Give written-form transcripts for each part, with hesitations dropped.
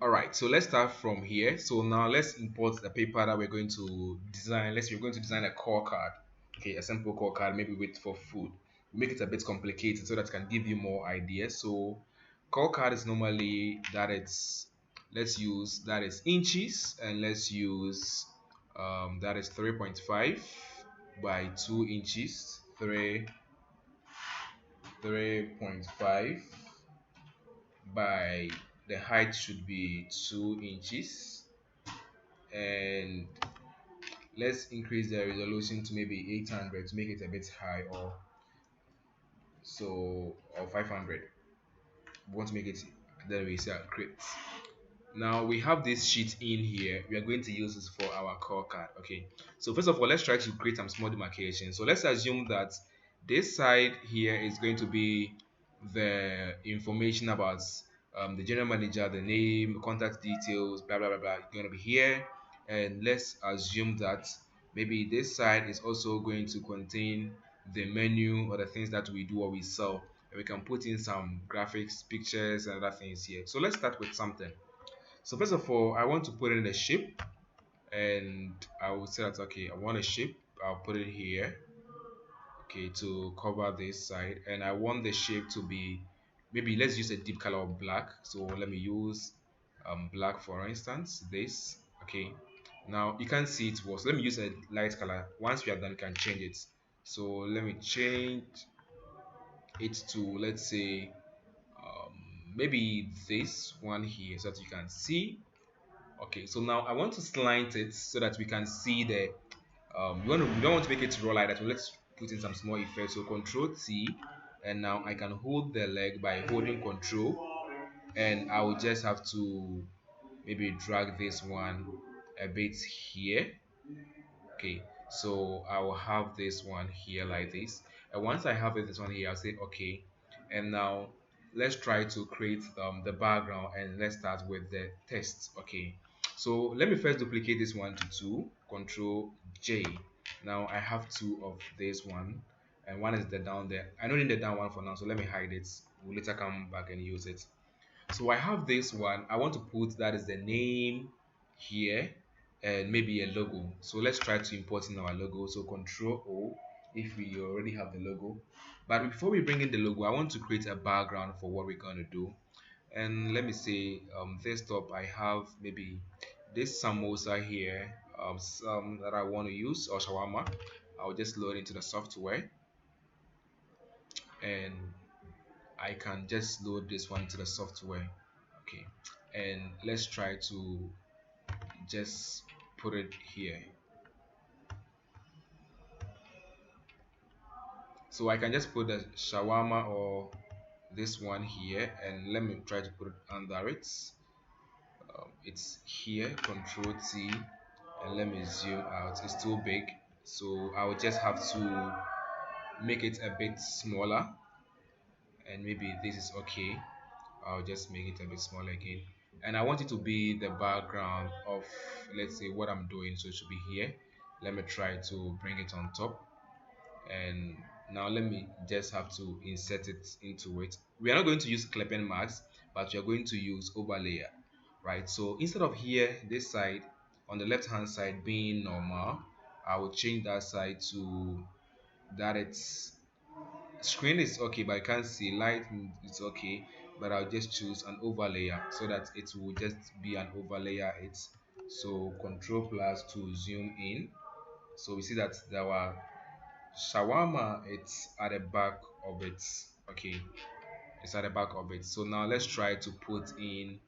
All right, so let's start from here. So now let's import the paper that we're going to design. Let's say we're going to design a core card. Okay, a simple core card, maybe with for food. Make it a bit complicated so that it can give you more ideas. So core card is normally that it's let's use that is inches, and let's use that is 3.5 by 2 inches. 3.5 by the height should be 2 inches, and let's increase the resolution to maybe 800 to make it a bit high, or 500. We want to make it, then we say create. Now we have this sheet in here. We are going to use this for our core card. Okay, so first of all, let's try to create some small demarcation. So let's assume that this side here is going to be the information about the general manager, the name, contact details, blah blah blah blah. It's going to be here, and let's assume that maybe this side is also going to contain the menu or the things that we do or we sell, and we can put in some graphics, pictures, and other things here. So let's start with something. So first of all, I want to put in a shape, and I will say that okay, I want a shape. I'll put it here, okay, to cover this side, and I want the shape to be, maybe let's use a deep color of black. So let me use black for instance. This, okay. Now you can see it was. Let me use a light color. Once we are done, you can change it. So let me change it to, let's say, maybe this one here, so that you can see. Okay, so now I want to slant it so that we can see the we don't want to make it raw like that. So let's put in some small effects. So Control T, and now I can hold the leg by holding Control, and I will just have to maybe drag this one a bit here. Okay, so I will have this one here like this, and once I have this one here, I'll say okay. And now let's try to create the background, and let's start with the text. Okay, so let me first duplicate this one to 2, Control J. Now I have 2 of this one, and one is the down there. I don't need the down one for now, so let me hide it. We'll later come back and use it. So I have this one. I want to put that is the name here, and maybe a logo. So let's try to import in our logo. So Control O if we already have the logo. But before we bring in the logo, I want to create a background for what we're going to do. And let me say desktop, I have maybe this samosa here, some that I want to use, or shawarma. I'll just load into the software, and I can just load this one to the software. Okay, and let's try to just put it here. So I can just put the shawarma or this one here, and let me try to put it under it. It's here, Control T, and let me zoom out. It's too big, so I will just have to make it a bit smaller, and maybe this is okay. I'll just make it a bit smaller again, and I want it to be the background of, let's say, what I'm doing. So it should be here. Let me try to bring it on top, and now let me just have to insert it into it. We are not going to use clipping marks, but we are going to use overlayer, right? So instead of here, this side on the left hand side being normal, I will change that side to that it's screen is okay, but I can't see light. It's okay, but I'll just choose an overlayer so that it will just be an overlayer. It's so Control plus to zoom in. So we see that our shawarma, it's at the back of it. Okay, it's at the back of it. So now let's try to put in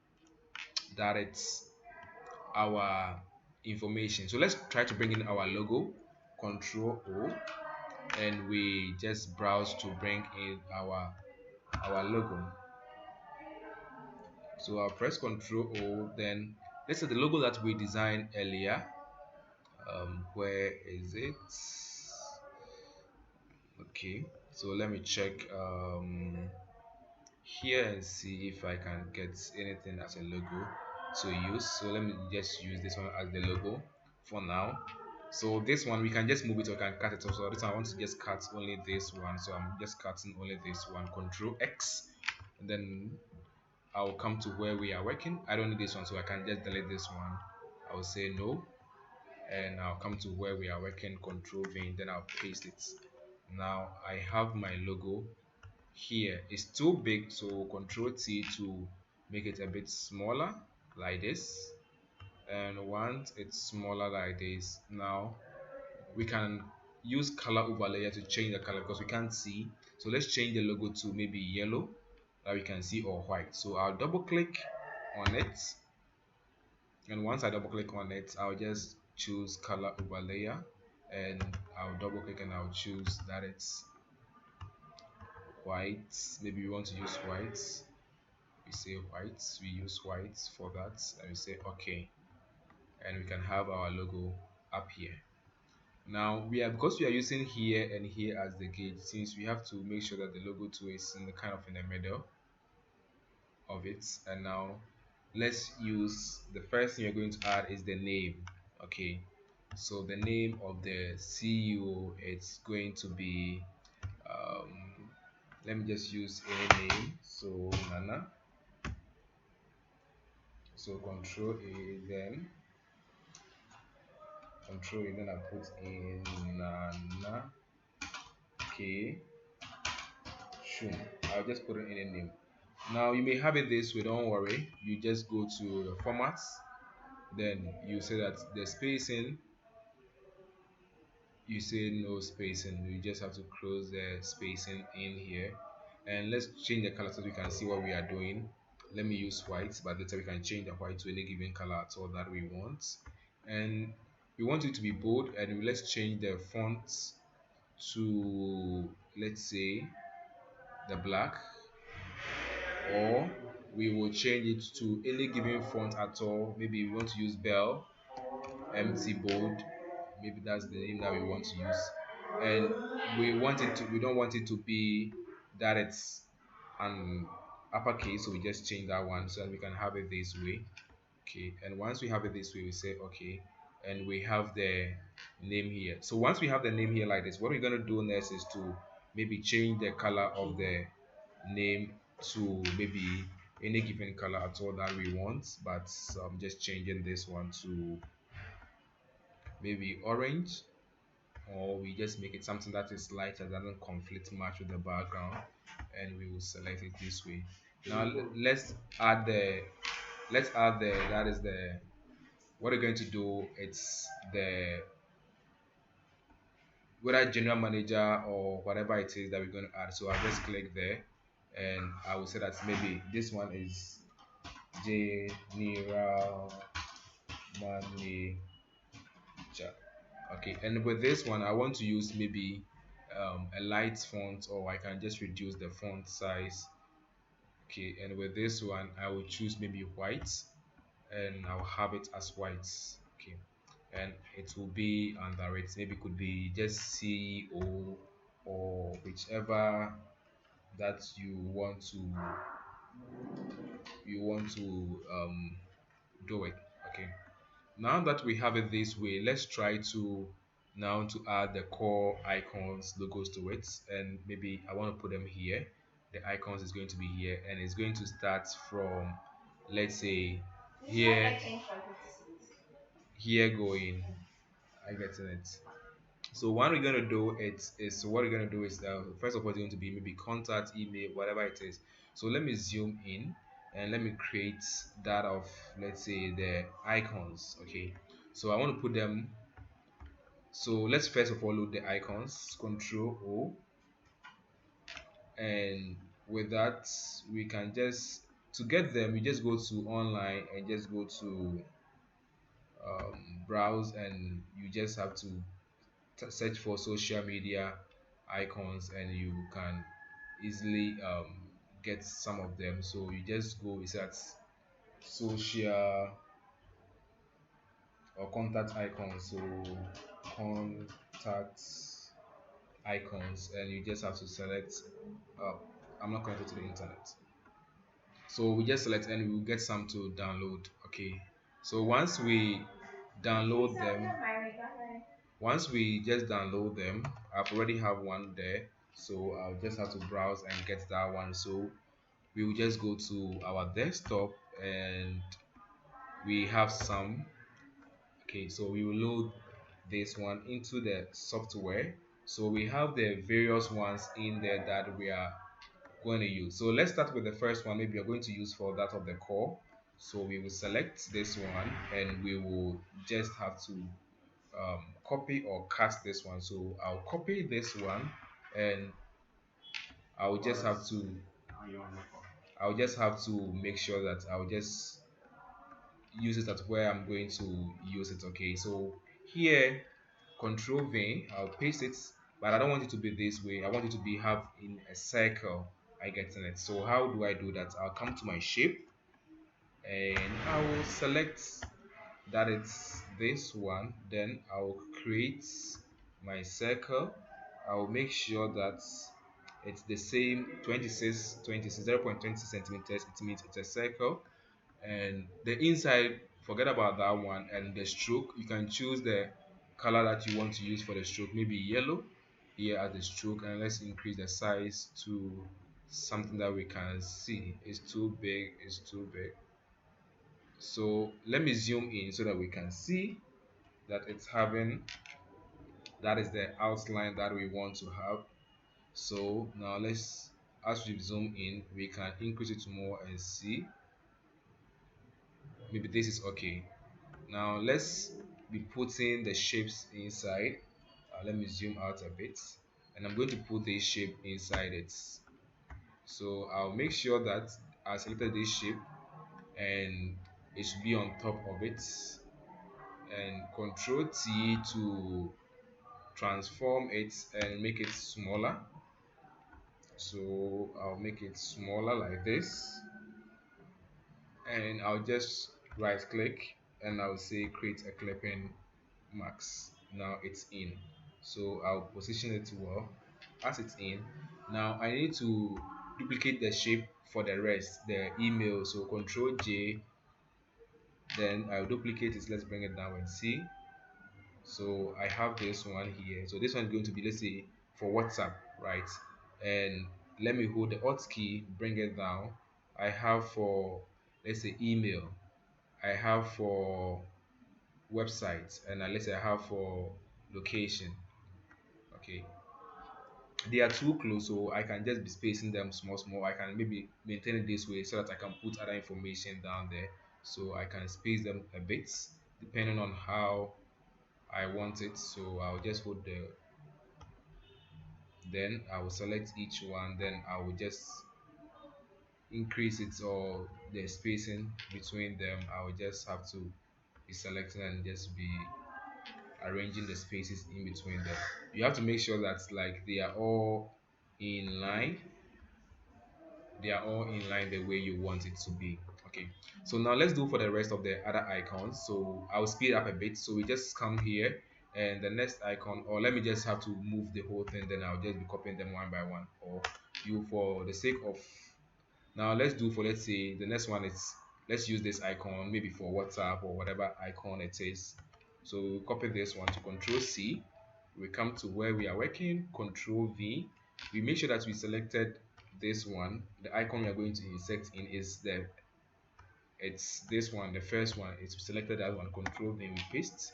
that it's our information. So let's try to bring in our logo. Control O, and we just browse to bring in our logo. So I'll press Control O, then let's say the logo that we designed earlier. Where is it? Okay, so let me check here and see if I can get anything as a logo to use. So let me just use this one as the logo for now. So this one we can just move it, or we can cut it off. So this one I want to just cut only this one, so I'm just cutting only this one. Control X, and then I'll come to where we are working. I don't need this one, so I can just delete this one. I'll say no, and I'll come to where we are working, control V, then I'll paste it. Now I have my logo here. It's too big, so control T to make it a bit smaller, like this. And once it's smaller like this, now we can use color overlay to change the color because we can't see. So let's change the logo to maybe yellow that we can see, or white. So I'll double click on it, and once I double click on it, I'll just choose color overlay, and I'll double click and I'll choose that it's white. Maybe we want to use white. We say white, we use white for that, and we say okay, and we can have our logo up here. Now we are, because we are using here and here as the gauge, since we have to make sure that the logo too is in the kind of in the middle of it. And now let's use, the first thing you're going to add is the name. Okay, so the name of the CEO, it's going to be let me just use a name, so Nana. So control A, then control A, then I put in Nana K Shum. I'll just put it in a name. Now you may have it this way, don't worry. You just go to the formats, then you say that the spacing, you say no spacing. You just have to close the spacing in here, and let's change the color so we can see what we are doing. Let me use white, but later we can change the white to any given color at all that we want. And we want it to be bold, and let's change the font to, let's say, the black, or we will change it to any given font at all. Maybe we want to use Bell MT Bold, maybe that's the name that we want to use, and we don't want it to be that it's an uppercase, so we just change that one so that we can have it this way. Okay, and once we have it this way, we say okay, and we have the name here. So once we have the name here like this, what we're going to do next is to maybe change the color of the name to maybe any given color at all that we want, but I'm just changing this one to maybe orange, or we just make it something that is light that doesn't conflict much with the background, and we will select it this way. Now let's add the that is the what we're going to do. It's the whether general manager or whatever it is that we're going to add. So I'll just click there, and I will say that maybe this one is general manager. Okay, and with this one I want to use maybe a light font, or I can just reduce the font size. Okay, and with this one I will choose maybe white, and I'll have it as white. Okay, and it will be under it, maybe could be just CEO, or whichever that you want to do it. Okay, now that we have it this way, let's try to now to add the core icons logos to it, and maybe I want to put them here. The icons is going to be here, and it's going to start from, let's say, here here going. I get it. So what we're gonna do is what we're gonna do is first of all it's going to be maybe contact, email, whatever it is. So let me zoom in, and let me create that of, let's say, the icons. Okay, so I want to put them. So let's first of all load the icons. Control O, and with that we can just, to get them, you just go to online and just go to browse, and you just have to search for social media icons, and you can easily get some of them. So you just go with that social or contact icons, so contact icons, and you just have to select I'm not connected to the internet, so we just select and we'll get some to download. Okay, so download them once we just download them, I've already have one there, so I'll just have to browse and get that one. So we will just go to our desktop and we have some. Okay, so we will load this one into the software. So we have the various ones in there that we are going to use. So let's start with the first one. Maybe you're going to use for that of the core. So we will select this one and we will just have to copy or cast this one. So I'll copy this one and I'll just have to make sure that I'll just use it at where I'm going to use it. Okay, so here control V, I'll paste it, but I don't want it to be this way. I want it to be have in a circle. I get in it. So how do I do that? I'll come to my shape and I will select that it's this one. Then I'll create my circle. I'll make sure that it's the same 0.26 centimeters. It means it's a circle. And the inside, forget about that one. And the stroke, you can choose the color that you want to use for the stroke, maybe yellow here at the stroke. And let's increase the size to something that we can see. It's too big, it's too big. So let me zoom in so that we can see that it's having, that is the outline that we want to have. So now let's, as we zoom in, we can increase it to more and see. Maybe this is okay. Now let's be putting the shapes inside. Let me zoom out a bit, and I'm going to put this shape inside it. So I'll make sure that I selected this shape and it should be on top of it, and Control T to transform it and make it smaller. So I'll make it smaller like this, and I'll just right click and I'll say create a clipping max. Now it's in, so I'll position it well as it's in. Now I need to duplicate the shape for the rest, the email. So Control J, then I'll duplicate it. Let's bring it down and see. So I have this one here. So this one is going to be, let's say, for WhatsApp, right? And let me hold the Alt key, bring it down. I have for, let's say, email. I have for website, and let's say I have for location. Okay, they are too close, so I can just be spacing them small. I can maybe maintain it this way so that I can put other information down there, so I can space them a bit depending on how I want it. So I'll just hold the, then I will select each one, then I will just increase it, or the spacing between them I will just have to be selecting and just be arranging the spaces in between them. You have to make sure that like they are all in line, the way you want it to be. Okay, so now let's do for the rest of the other icons. So I'll speed up a bit. So we just come here, and the next icon, or let me just have to move the whole thing, then I'll just be copying them one by one, or you, for the sake of, now let's do for, let's say the next one is, let's use this icon maybe for WhatsApp or whatever icon it is. So we copy this one to Control C. We come to where we are working, Control V. We make sure that we selected this one. The icon we are going to insert in is it's this one, the first one. It's selected that one, Control V, we paste,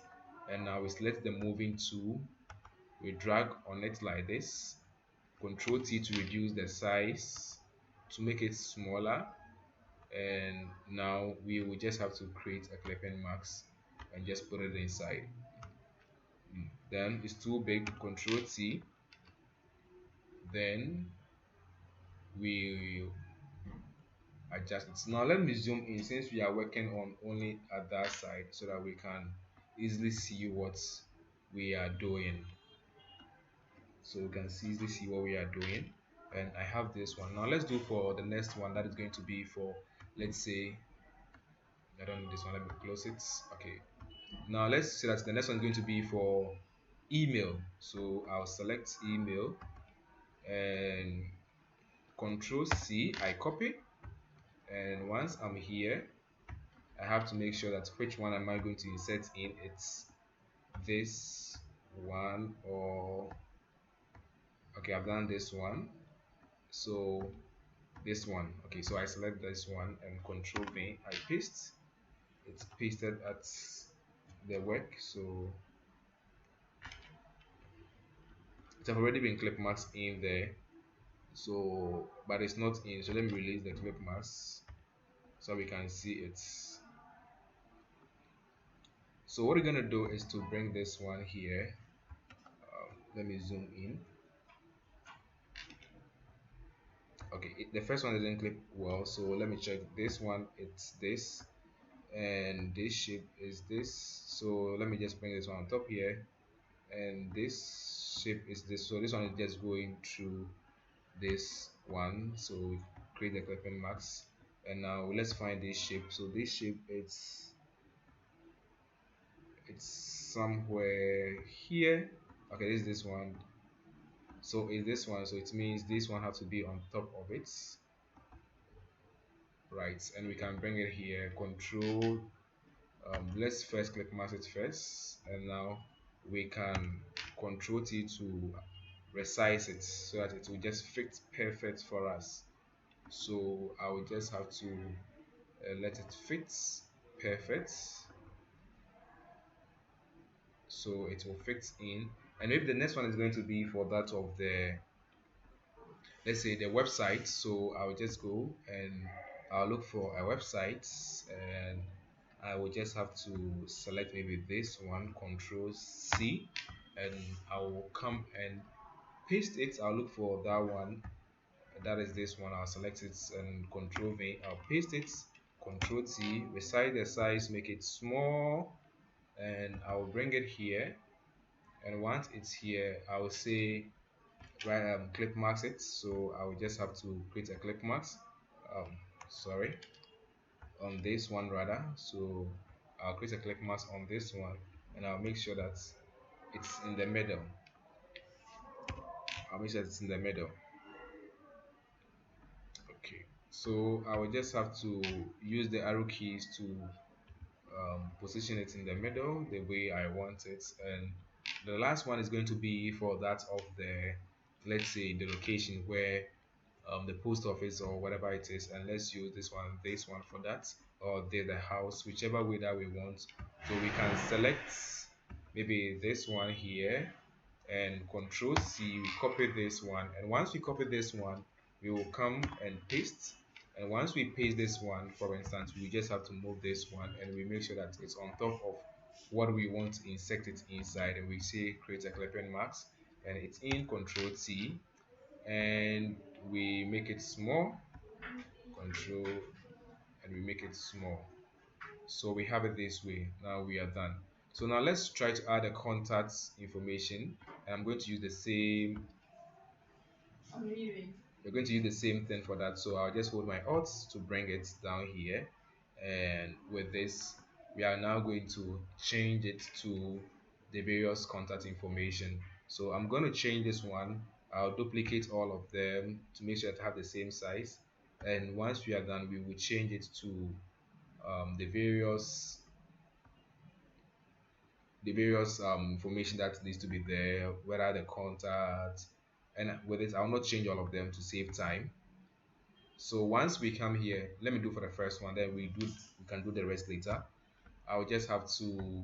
and now we select the moving tool. We drag on it like this. Control T to reduce the size to make it smaller, and now we will just have to create a clipping max and just put it inside. Then it's too big, Control T, then we adjust it. Now let me zoom in, since we are working on only at that side, so that we can easily see what we are doing. So we can easily see what we are doing. And I have this one. Now let's do for the next one, that is going to be for, let's say, I don't need this one, let me close it. Okay, now let's say that the next one is going to be for email. So I'll select email and Control C, I copy, and once I'm here, I have to make sure that which one am I going to insert in. It's this one, or okay, I've done this one. So this one. Okay, so I select this one and control V, I paste. It's pasted at the work, so it have already been clip marks in there, so but it's not in. So let me release the clip marks so we can see it. So what we're gonna do is to bring this one here. Let me zoom in. Okay, the first one didn't clip well, so let me check this one. It's this, and this shape is this. So let me just bring this one on top here, and this shape is this. So this one is just going through this one. So we create the clipping marks, and now let's find this shape. So this shape, it's somewhere here. Okay, this one. So is this one. So it means this one has to be on top of it, right? And we can bring it here. Control. Let's first click mask it first, and now we can Control T to resize it so that it will just fit perfect for us. So I will just have to let it fit perfect, so it will fit in. And maybe the next one is going to be for that of the, let's say, the website. So I'll just go and I'll look for a website, and I will just have to select maybe this one, Control C, and I will come and paste it. I'll look for that one, that is this one. I'll select it and Control V, I'll paste it, Control T, resize the size, make it small, and I'll bring it here. And once it's here, I will say, right, clip marks it. So I will just have to create a clip marks, um sorry, on this one rather. So I'll create a clip mask on this one, and I'll make sure that it's in the middle. I'll make sure it's in the middle. Okay, so I will just have to use the arrow keys to position it in the middle the way I want it. And the last one is going to be for that of the, let's say, the location where the post office or whatever it is, and let's use this one for that, or the house, whichever way that we want. So we can select maybe this one here and Control C, we copy this one, and once we copy this one, we will come and paste. And once we paste this one, for instance, we just have to move this one, and we make sure that it's on top of what we want to insert it inside, and we say create a clipping mask, and it's in Control T, and we make it small, Control, and we make it small. So we have it this way. Now we are done. So now let's try to add a contact information, and I'm going to use the same, we're going to use the same thing for that. So I'll just hold my Alt to bring it down here, and with this we are now going to change it to the various contact information. So I'm going to change this one. I'll duplicate all of them to make sure to have the same size, and once we are done, we will change it to the various information that needs to be there, whether the contact, and with it I'll not change all of them to save time. So once we come here, let me do for the first one, then we can do the rest later. I'll just have to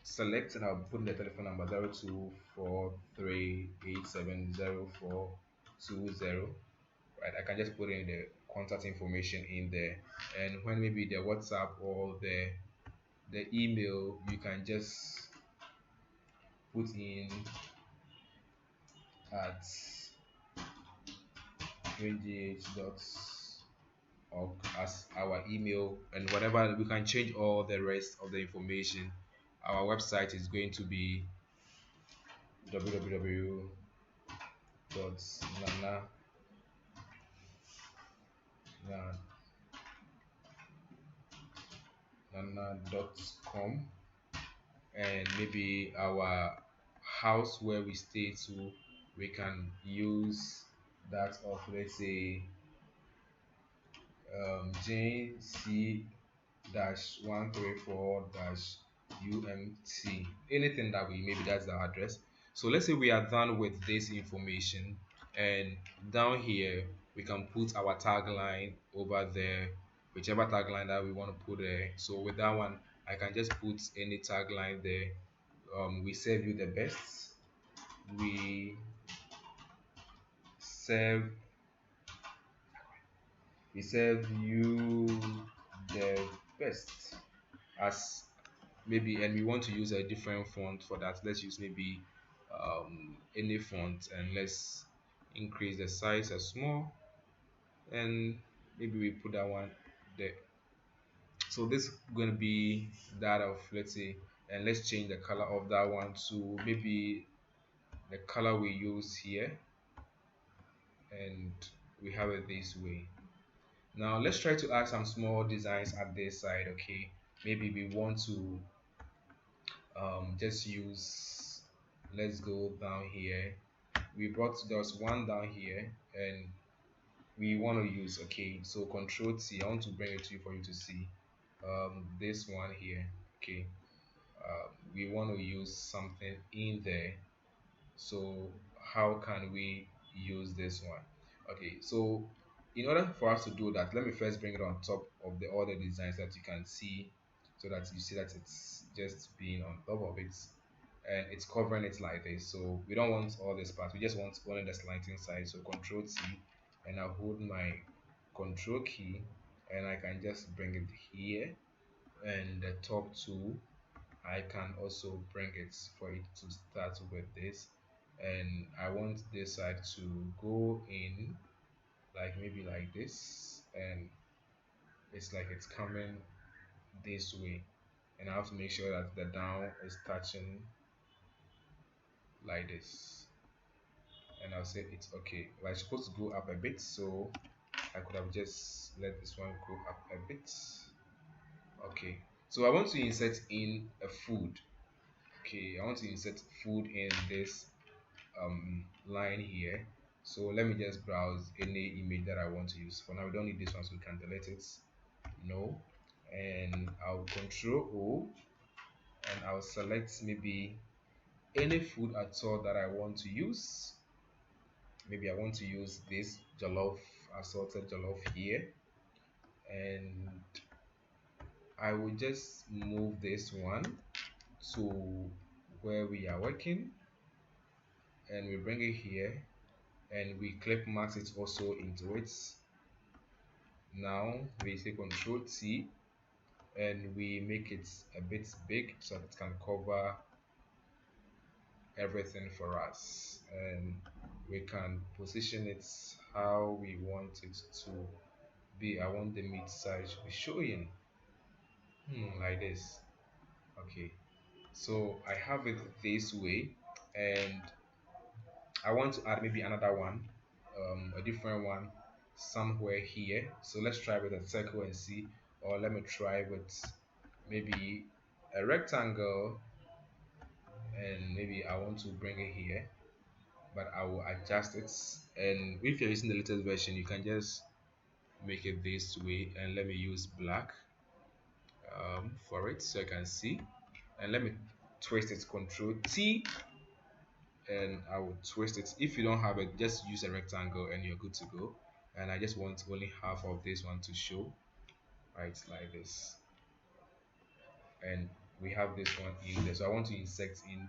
select, and I'll put in the telephone number 0243870420. Right, I can just put in the contact information in there, and when maybe the WhatsApp or the email, you can just put in at grangeh.org as our email, and whatever, we can change all the rest of the information. Our website is going to be www.nana.com, and maybe our house where we stay to, we can use that of, let's say, Jane C -134 UMT, anything that we, maybe that's the address. So let's say we are done with this information, and down here we can put our tagline over there, whichever tagline that we want to put there. So with that one, I can just put any tagline there. We serve you the best. We serve we serve you the best, as maybe, and we want to use a different font for that. Let's use maybe any font, and let's increase the size a small, and maybe we put that one there. So this is going to be that of, let's say, and let's change the color of that one to maybe the color we use here, and we have it this way. Now let's try to add some small designs at this side. Okay, maybe we want to just use, let's go down here. We brought, there's one down here, and we want to use, okay, so Control T, I want to bring it to you for you to see this one here. Okay, we want to use something in there. So how can we use this one? Okay, so in order for us to do that, let me first bring it on top of the other designs that you can see, so that you see that it's just being on top of it, and it's covering it like this. So we don't want all this part, we just want only the slanting side. So Control T, and I'll hold my Control key, and I can just bring it here, and the top two, I can also bring it for it to start with this, and I want this side to go in like maybe like this, and it's like it's coming this way, and I have to make sure that the down is touching like this, and I'll say it's okay. Well, it's supposed to go up a bit, so I could have just let this one go up a bit. Okay, so I want to insert in a food. Okay, I want to insert food in this line here. So let me just browse any image that I want to use. For now, we don't need this one, so we can delete it. No, and I'll Control O, and I'll select maybe any food at all that I want to use. Maybe I want to use this jollof, assorted jollof here, and I will just move this one to where we are working, and we bring it here, and we clip mask it also into it. Now we say Control T, and we make it a bit big so that it can cover everything for us, and we can position it how we want it to be. I want the mid side to be showing like this. Okay, so I have it this way, and I want to add maybe another one, a different one somewhere here. So let's try with a circle and see, or let me try with maybe a rectangle, and maybe I want to bring it here, but I will adjust it. And if you're using the latest version, you can just make it this way, and let me use black for it so I can see, and let me twist it, Control T, and I will twist it. If you don't have it, just use a rectangle and you're good to go. And I just want only half of this one to show, right, like this, and we have this one in there. So I want to insert in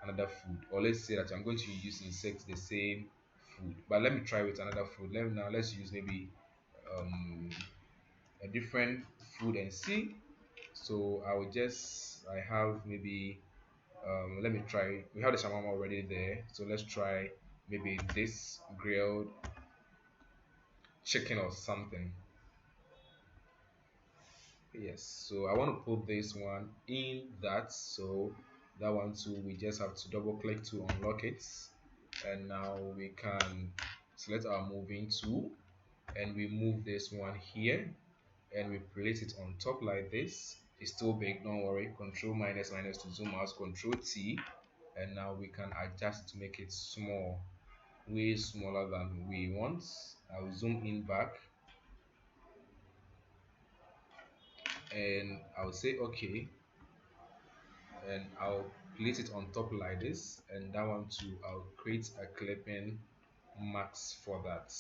another food, or let's say that I'm going to use insert the same food, but let me try with another food. Let's use maybe um, a different food and see. So I have maybe let me try, we have the shawarma already there, so let's try maybe this grilled chicken or something. Yes, so I want to put this one in that, so that one too, we just have to double click to unlock it, and now we can select our moving tool, and we move this one here, and we place it on top like this. It's still big, don't worry. Control minus minus to zoom out, Control T, and now we can adjust to make it small, way smaller than we want. I'll zoom in back, and I'll say okay, and I'll place it on top like this, and that one too, I'll create a clipping max for that.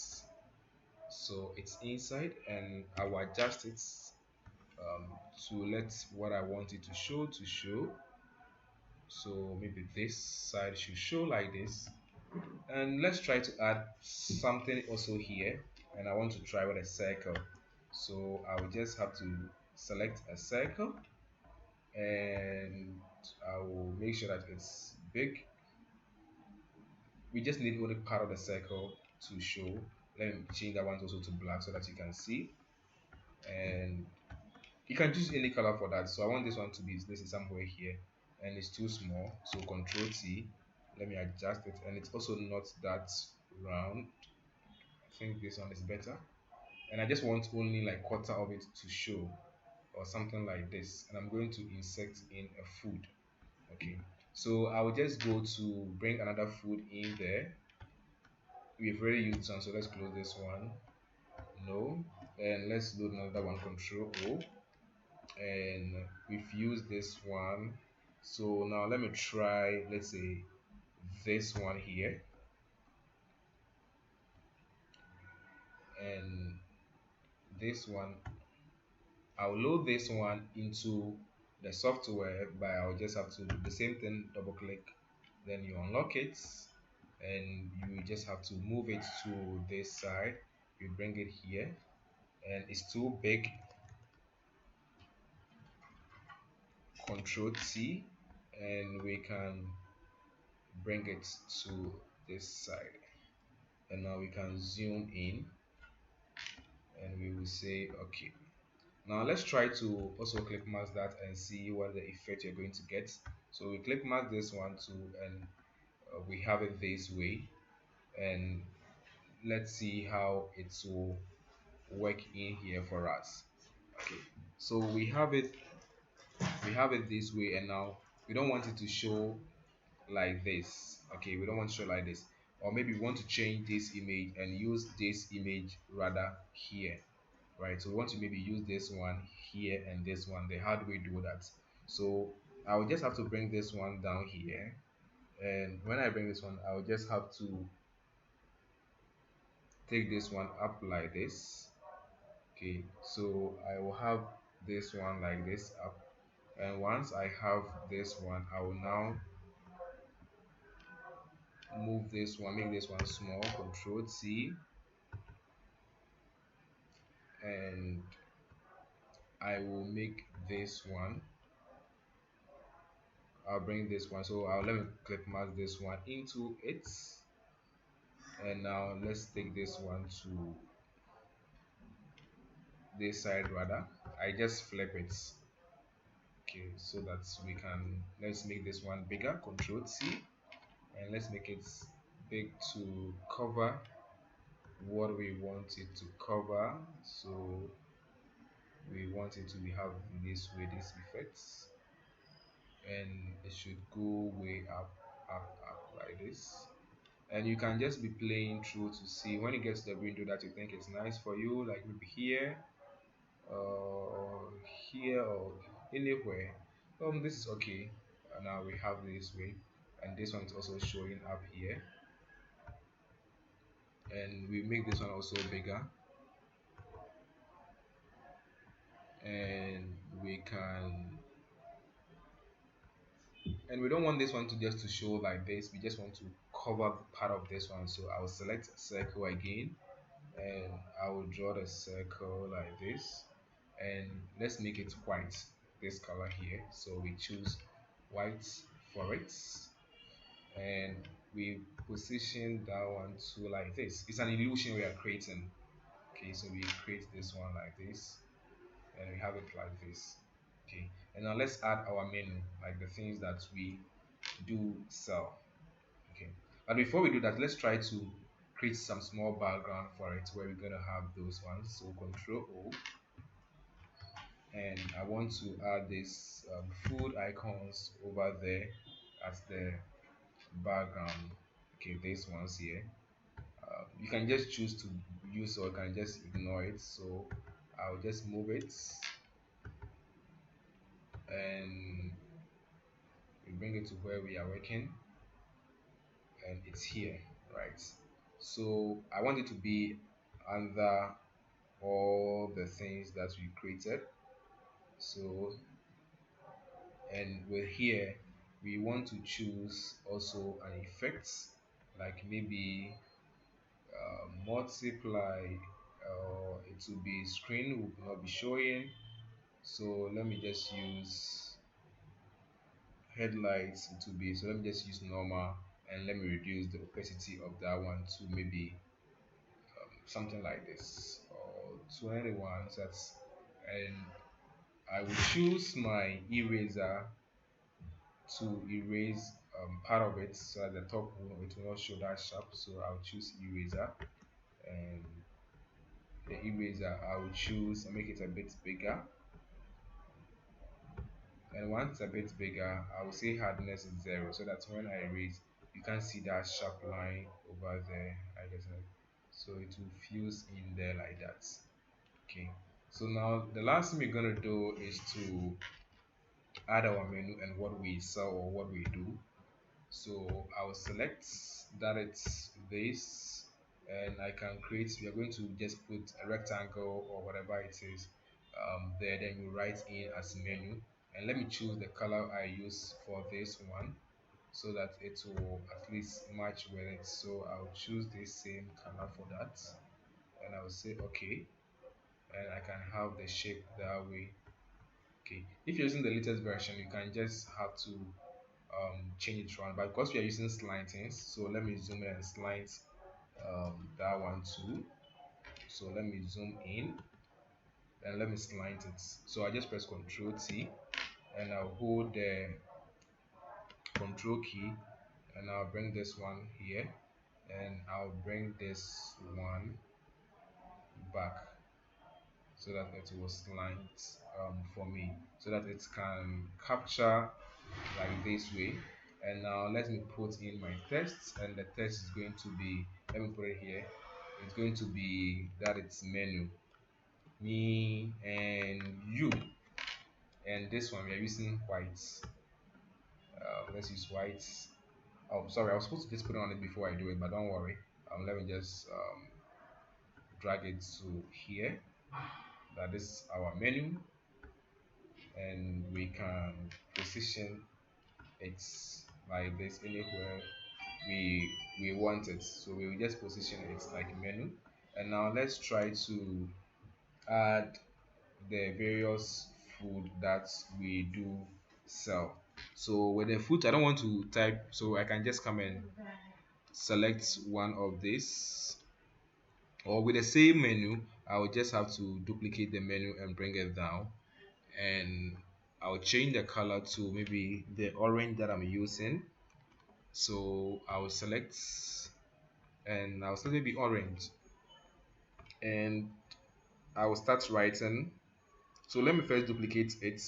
So it's inside, and I will adjust it um, to let what I want it to show. So maybe this side should show like this. And let's try to add something also here. And I want to try with a circle. So I will just have to select a circle, and I will make sure that it's big. We just need only part of the circle to show. Let me change that one also to black so that you can see. And you can choose any color for that. So I want this one to be, this is somewhere here, and it's too small. So Control T. Let me adjust it, and it's also not that round. I think this one is better. And I just want only like quarter of it to show, or something like this. And I'm going to insert in a food. Okay. So I will just go to bring another food in there. We've already used this one, so let's close this one. No. And let's load another one, Control O. And we've used this one. So now let me try, let's say this one here, and this one. I'll load this one into the software, but I'll just have to do the same thing, double click, then you unlock it, and you just have to move it to this side. You bring it here, and it's too big. Control T, and we can bring it to this side, and now we can zoom in, and we will say okay. Now let's try to also click mask that and see what the effect you're going to get. So we click mask this one too, and we have it this way, and let's see how it will work in here for us. Okay, so we have it this way, and now we don't want it to show like this. Okay, we don't want to show like this, or maybe we want to change this image and use this image rather here, right? So we want to maybe use this one here and this one there. How do we do that? So I will just have to bring this one down here, and when I bring this one, I will just have to take this one up like this. Okay, so I will have this one like this up, and once I have this one, I will now move this one, make this one small, Control T, and I will make this one, I'll bring this one, so I'll let me click mask this one into it, and now let's take this one to this side rather. I just flip it, okay, so that we can, let's make this one bigger, Control T, and let's make it big to cover what we want it to cover. So we want it to be have this way, this effects, and it should go way up like this. And you can just be playing through to see when it gets to the window that you think is nice for you, like maybe here or here or anywhere. This is okay. Now we have this way, and this one is also showing up here, and we make this one also bigger, and we can, and we don't want this one to just to show like this. We just want to cover part of this one. So I will select circle again, and I will draw the circle like this, and let's make it white, this color here. So we choose white for it, and we position that one to like this. It's an illusion we are creating. Okay, so we create this one like this, and we have it like this. Okay, and now let's add our menu, like the things that we do sell. Okay, but before we do that, let's try to create some small background for it where we're gonna have those ones. So Control O, and I want to add this food icons over there as the background. Okay, these ones here. You can just choose to use, or you can just ignore it. So I'll just move it, and we bring it to where we are working, and it's here, right? So I want it to be under all the things that we created. So, and with here we want to choose also an effect, like maybe multiply, or it will be screen will not be showing. So let me just use headlights, it will be, so let me just use normal, and let me reduce the opacity of that one to maybe something like this, or 21. So that's, and I will choose my eraser to erase part of it, so at the top it will not show that sharp. So I'll choose eraser, and the eraser I will choose and make it a bit bigger. And once it's a bit bigger, I will say hardness is 0, so that when I erase, you can't see that sharp line over there. I guess so it will fuse in there like that. Okay. So now the last thing we're gonna do is to add our menu and what we sell or what we do. So I'll select that it's this, and I can create, we are going to just put a rectangle or whatever it is there, then you write in as menu, and let me choose the color I use for this one so that it will at least match with it. So I'll choose this same color for that, and I'll say okay, and I can have the shape that way. Okay, if you're using the latest version, you can just have to change it around, but because we are using slanting, so let me zoom in and slant that one too. So let me zoom in and let me slant it. So I just press Ctrl T, and I'll hold the Control key, and I'll bring this one here, and I'll bring this one back so that it will slant for me, so that it can capture like this way. And now let me put in my text, and the text is going to be, let me put it here, it's going to be that it's menu, me and you. And this one we are using white, let's use white. Oh sorry, I was supposed to just put it on it before I do it, but don't worry. Let me just drag it to here, that is our menu, and we can position it like this anywhere we want it. So we will just position it like menu. And now let's try to add the various food that we do sell. So with the food, I don't want to type, so I can just come and select one of these, or with the same menu I will just have to duplicate the menu and bring it down, and I'll change the color to maybe the orange that I'm using. So I'll select, and I'll select maybe orange, and I will start writing. So let me first duplicate it,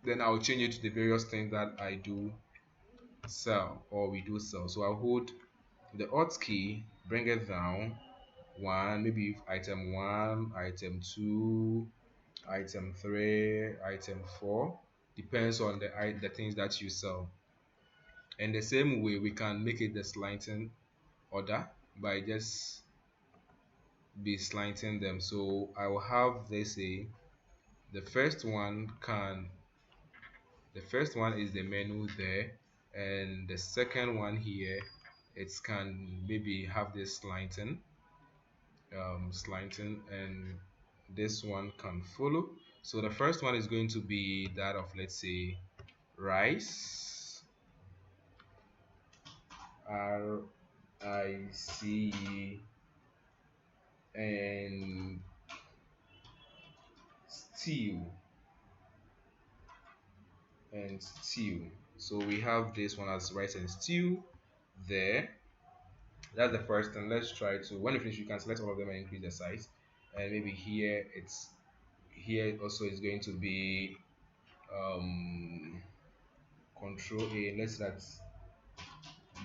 then I'll change it to the various things that I do sell or we do sell. So I'll hold the Alt key, bring it down one, maybe item 1, item 2, item 3, item 4, depends on the things that you sell. And the same way we can make it the slanting order by just be slanting them. So I will have, let's say, the first one can, the first one is the menu there, and the second one here, it can maybe have this slanting, and this one can follow. So the first one is going to be that of, let's say, rice, RICE, and stew, So we have this one as rice and stew there. That's the first thing. Let's try to, when you finish, you can select all of them and increase the size. And maybe here it's, here also is going to be Control A. Let's start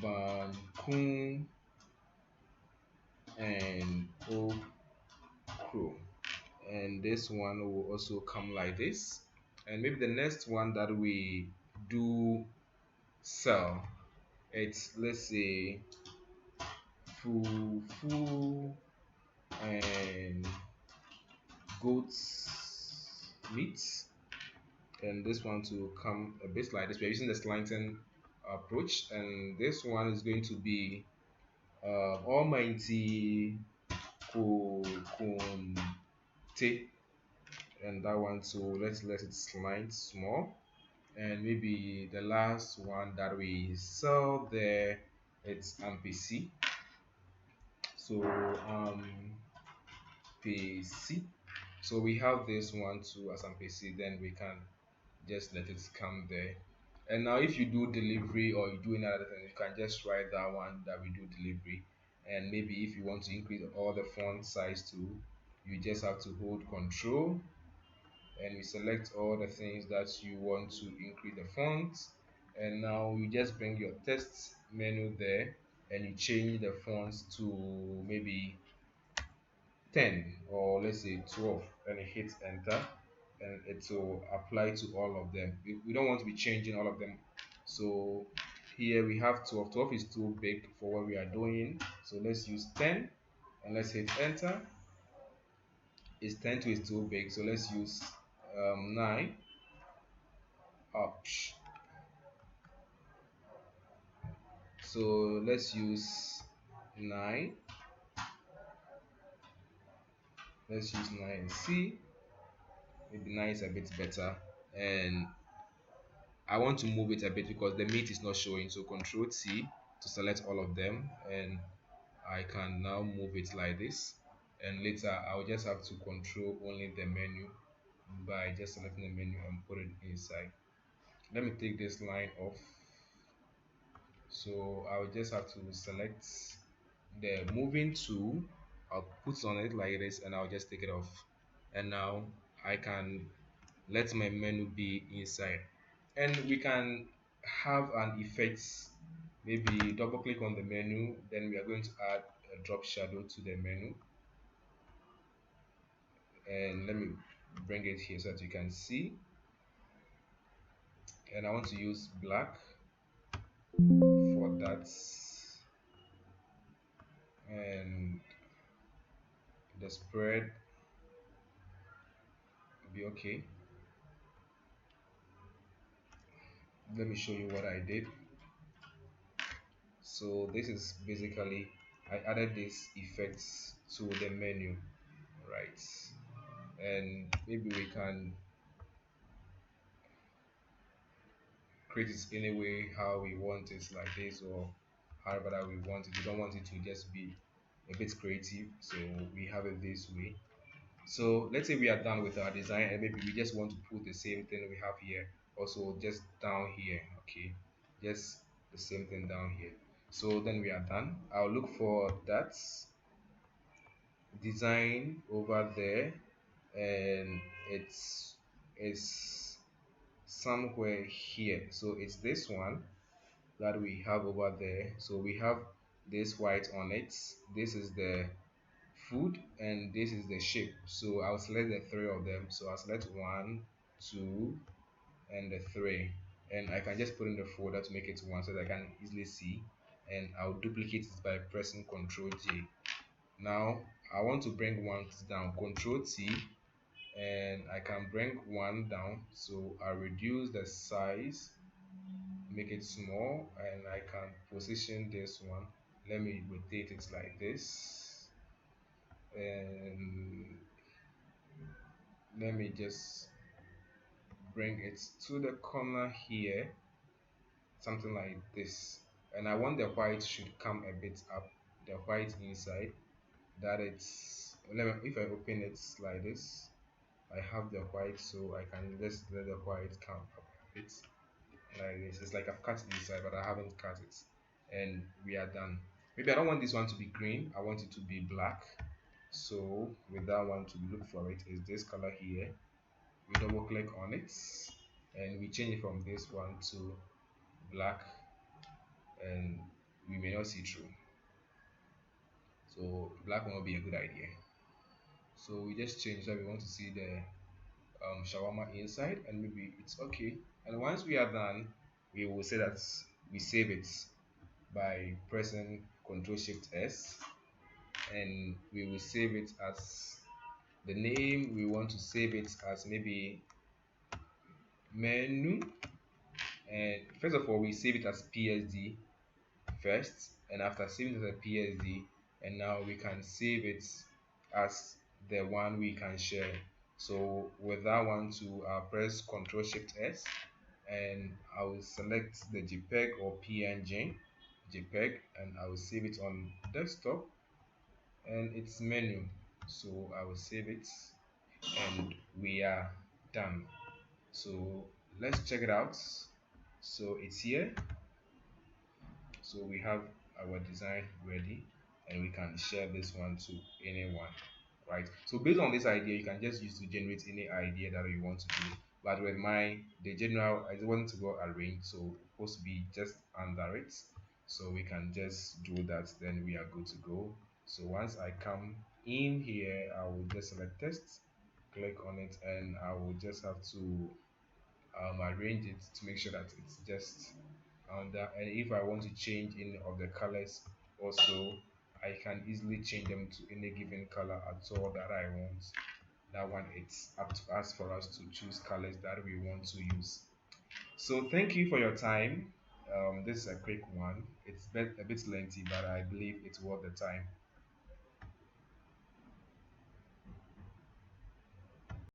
Bankun and Okro, and this one will also come like this. And maybe the next one that we do sell, it's, let's say, fufu and goat's meat, and this one to come a bit like this. We're using the slanting approach, and this one is going to be Almighty Kunte, and that one, so let's let it slide small. And maybe the last one that we saw there, it's MPC. So PC. So we have this one too as MPC, then we can just let it come there. And now if you do delivery or you do any other thing, you can just write that one that we do delivery. And maybe if you want to increase all the font size too, you just have to hold control and you select all the things that you want to increase the font. And now you just bring your text menu there and you change the fonts to maybe 10 or let's say 12, and hit enter, and it will apply to all of them. We don't want to be changing all of them, so here we have 12. 12 is too big for what we are doing, so let's use 10 and let's hit enter. Is 10 to is too big, so let's use 9 up. So let's use 9. Let's use 9 C. Maybe 9 is a bit better, and I want to move it a bit because the meat is not showing. So Control T to select all of them, and I can now move it like this. And later I'll just have to control only the menu by just selecting the menu and put it inside. Let me take this line off. So I'll just have to select the moving tool. I'll put on it like this and I'll just take it off. And now I can let my menu be inside, and we can have an effect. Maybe double click on the menu, then we are going to add a drop shadow to the menu, and let me bring it here so that you can see. And I want to use black for that, and the spread will be okay. Let me show you what I did. So this is basically, I added these effects to the menu, right? And maybe we can create it any way how we want it, like this, or however that we want it. We don't want it to just be a bit creative, so we have it this way. So let's say we are done with our design, and maybe we just want to put the same thing we have here also just down here. Okay, just the same thing down here. So then we are done. I'll look for that design over there, and it's somewhere here. So it's this one that we have over there. So we have this white on it. This is the food and this is the shape. So I'll select the three of them. So I'll select 1, 2, and the 3, and I can just put in the folder to make it one so that I can easily see, and I'll duplicate it by pressing Ctrl J. Now I want to bring one down. Ctrl T, and I can bring one down. So I reduce the size, make it small, and I can position this one. Let me rotate it like this, and let me just bring it to the corner here, something like this. And I want the white should come a bit up, the white inside, that it's, if I open it like this, I have the white, so I can just let the white come up a bit like this. It's like I've cut it inside, but I haven't cut it, and we are done. Maybe I don't want this one to be green, I want it to be black. So with that one, to look for it is this color here. We double click on it and we change it from this one to black, and we may not see through, so black will not be a good idea. So we just change that we want to see the shawarma inside, and maybe it's okay. And once we are done, we will say that we save it by pressing Ctrl Shift S, and we will save it as the name. We want to save it as maybe menu. And first of all, we save it as PSD first, and after saving it as a PSD, and now we can save it as the one we can share. So with that one too, I'll press Ctrl Shift S, and I will select the JPEG or PNG JPEG, and I will save it on desktop and its menu. So I will save it, and we are done. So let's check it out. So it's here. So we have our design ready, and we can share this one to anyone, right? So based on this idea, you can just use to generate any idea that you want to do. But with mine, the general, I just want to go arrange, so it's supposed to be just under it. So we can just do that, then we are good to go. So once I come in here, I will just select test, click on it, and I will just have to arrange it to make sure that it's just under. And if I want to change any of the colors also, I can easily change them to any given color at all that I want. That one, it's up to us for us to choose colors that we want to use. So thank you for your time. This is a quick one. It's a bit lengthy, but I believe it's worth the time.